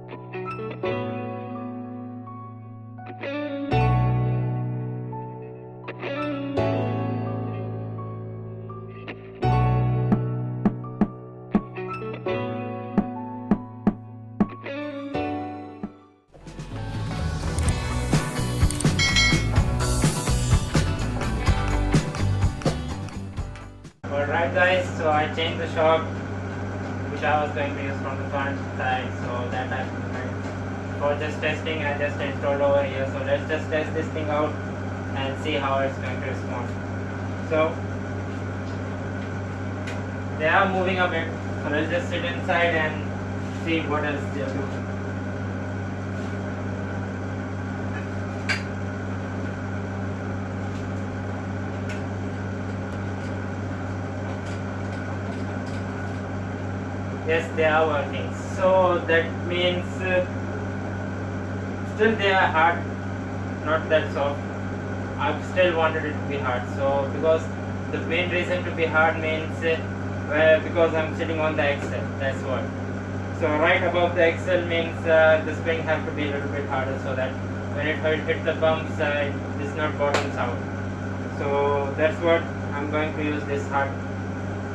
Alright guys, so I changed the shock which I was going to use from the front side, so that I for just testing I just installed over here. So let's just test this thing out and see how it's going to respond. So they are moving a bit, so let's just sit inside and see what else they are doing. Yes, they are working. So that means still they are hard, not that soft. I still wanted it to be hard. So because the main reason to be hard means because I'm sitting on the axle. That's what. So right above the axle means the spring have to be a little bit harder so that when it hits the bumps, it does not bottoms out. So that's what I'm going to use this hard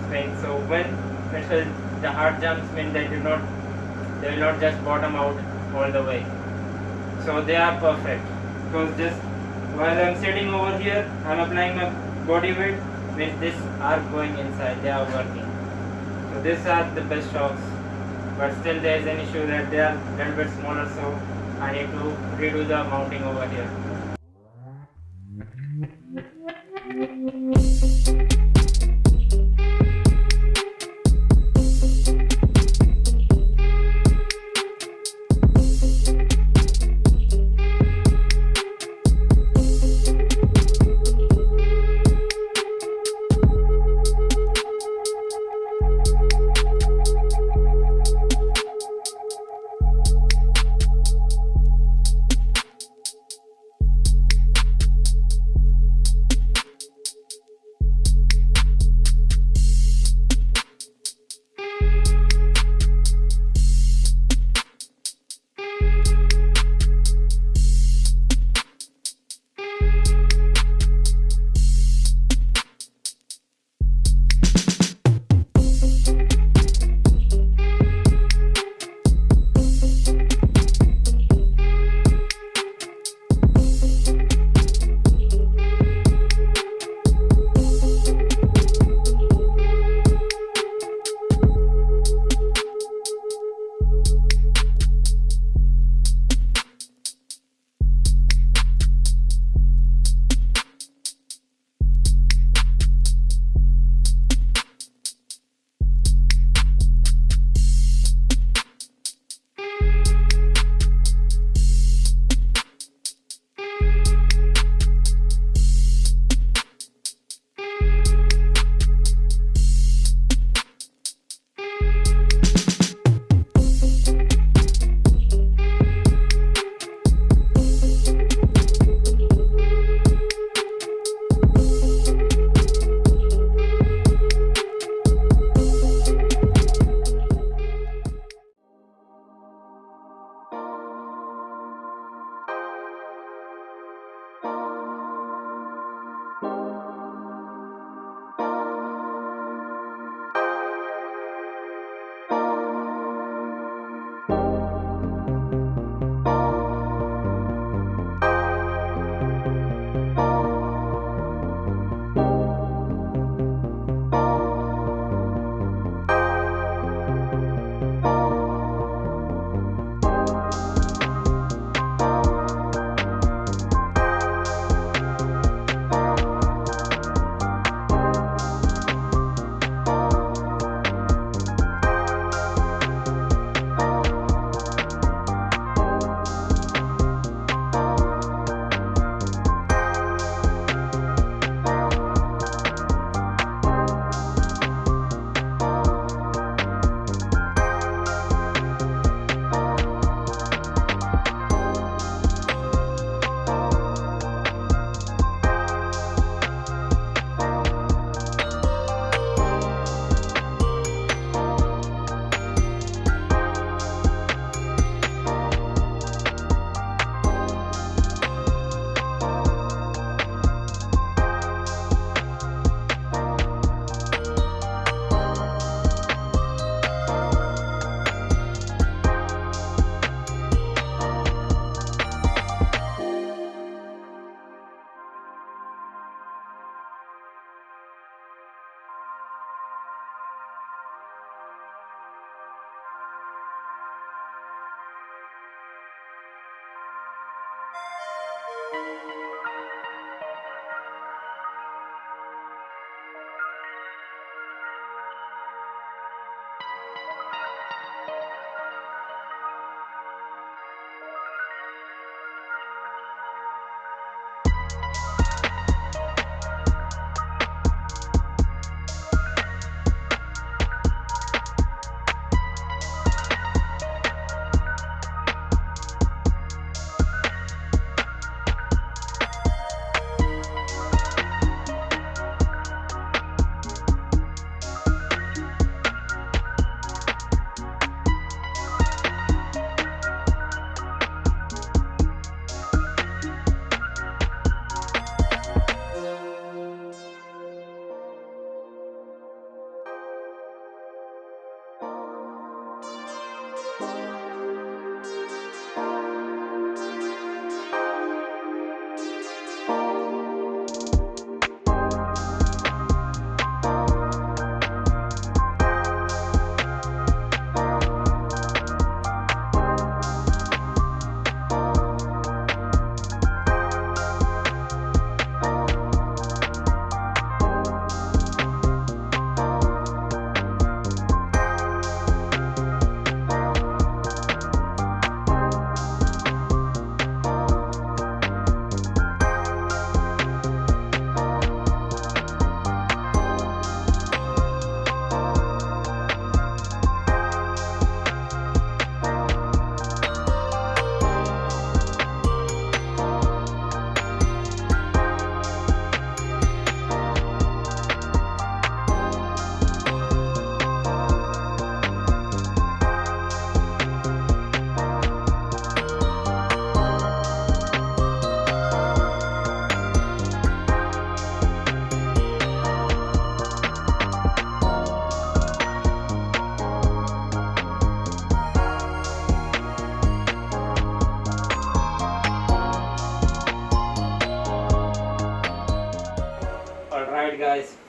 spring. So when it will the hard jumps mean they will not just bottom out all the way. So they are perfect because just while I'm sitting over here, I'm applying my body weight, means these are going inside, they are working. So these are the best shocks, but still there is an issue that they are a little bit smaller, so I need to redo the mounting over here.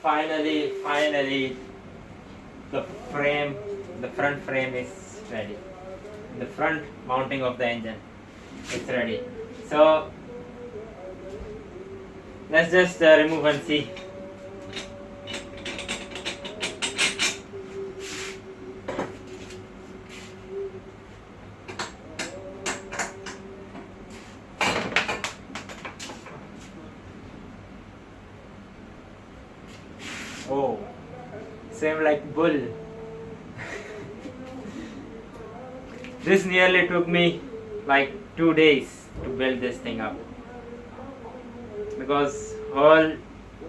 finally, the frame, the front frame is ready. The front mounting of the engine is ready. So let's just remove and see. Oh, same like bull. This nearly took me like 2 days to build this thing up, because all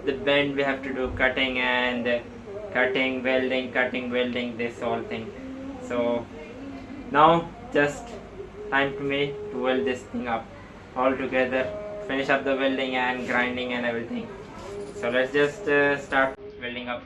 the bend we have to do cutting and cutting, welding, this whole thing. So now just time for me to weld this thing up all together, finish up the welding and grinding and everything. So let's just start welding up.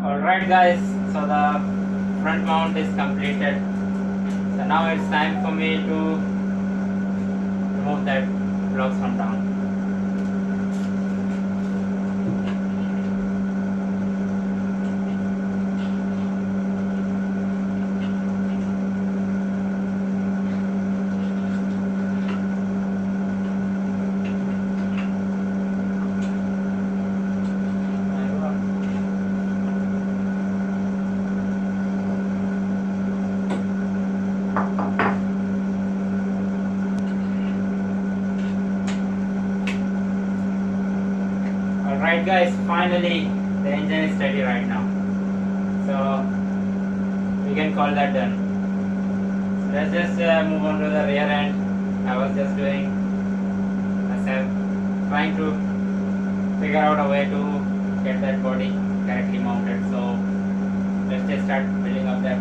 Alright guys, so the front mount is completed. So now it's time for me to remove that blocks from down. Alright guys, finally the engine is ready right now. So we can call that done. So let's just move on to the rear end. I was just doing myself, trying to figure out a way to get that body correctly mounted. So let's just start building up that.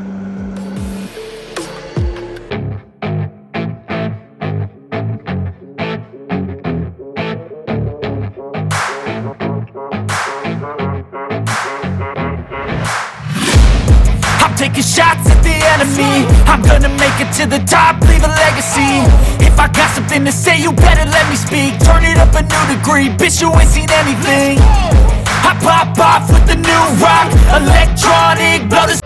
Taking shots at the enemy, I'm gonna make it to the top, leave a legacy. If I got something to say, you better let me speak. Turn it up a new degree, bitch, you ain't seen anything. I pop off with the new rock, electronic, blow the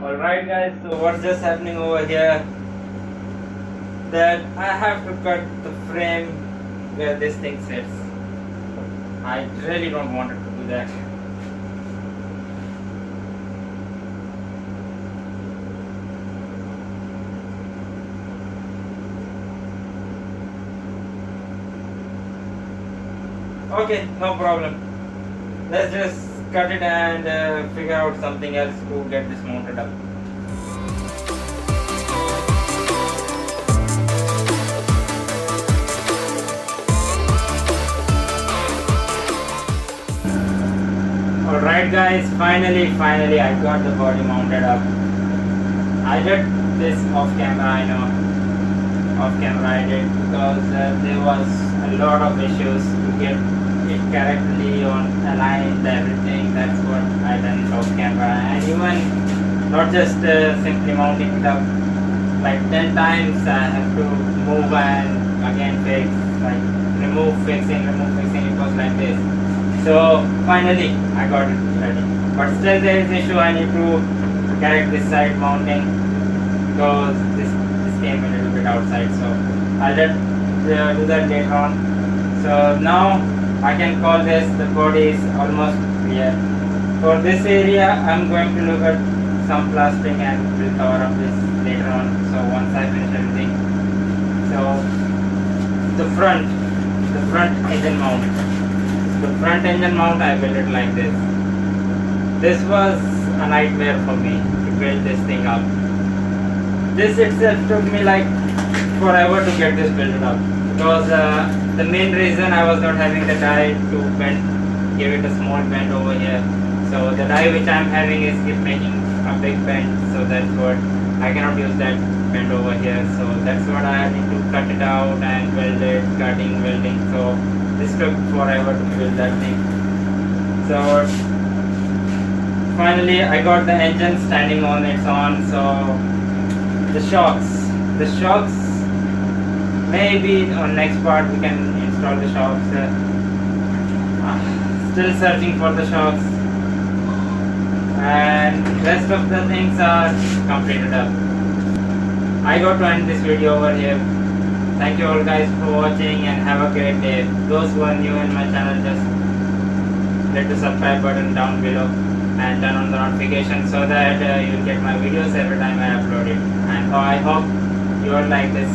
Alright guys, so what's just happening over here, that I have to cut the frame where this thing sits. I really don't want to do that. Okay, no problem. Let's just cut it and figure out something else to get this mounted up. Alright guys, finally I got the body mounted up. I did this off camera, I know. Off camera I did because there was a lot of issues to get it correctly on aligned everything. That's what I done off camera, and even not just simply mounting it up. Like 10 times I have to move and again fix, like remove fixing. It was like this. So finally I got it ready. But still there is issue. I need to correct this side mounting because this came a little bit outside. So I'll just do that later on. So now I can call this the body is almost clear. For this area I'm going to look at some plastering and will cover up this later on. So once I finish everything. So the front engine mount. The front engine mount I built it like this. This was a nightmare for me to build this thing up. This itself took me like forever to get this built up because the main reason I was not having the die to bend, give it a small bend over here. So the die which I am having is keep making a big bend. So that's what I cannot use that bend over here. So that's what I need to cut it out and weld it, cutting, welding. So this took forever to build that thing. So finally I got the engine standing on its own. So the shocks maybe on next part we can install the shocks. Still searching for the shocks, and rest of the things are completed up. I got to end this video over here. Thank you all guys for watching and have a great day. Those who are new in my channel, just hit the subscribe button down below and turn on the notification so that you'll get my videos every time I upload it. And I hope you all like this